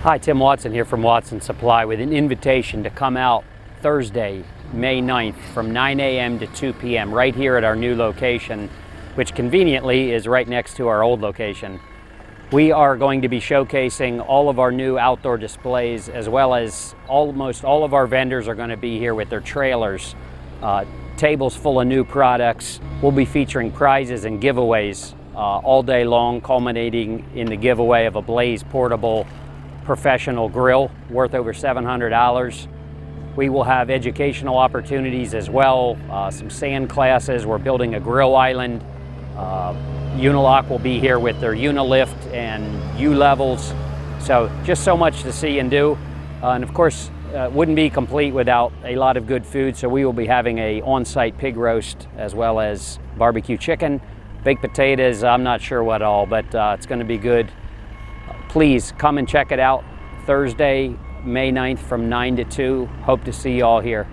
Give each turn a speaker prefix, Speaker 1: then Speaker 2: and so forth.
Speaker 1: Hi, Tim Watson here from Watson Supply with an invitation to come out Thursday, May 9th from 9 a.m. to 2 p.m. right here at our new location, which conveniently is right next to our old location. We are going to be showcasing all of our new outdoor displays, as well as almost all of our vendors are going to be here with their trailers, tables full of new products. We'll be featuring prizes and giveaways all day long, culminating in the giveaway of a Blaze portable professional grill worth over $700. We will have educational opportunities as well, some sand classes. We're building a grill island. Unilock will be here with their Unilift and U-levels. So just so much to see and do. And of course, wouldn't be complete without a lot of good food. So we will be having a on-site pig roast as well as barbecue chicken, baked potatoes, I'm not sure what all, but it's going to be good. Please come and check it out Thursday, May 9th from 9 to 2. Hope to see you all here.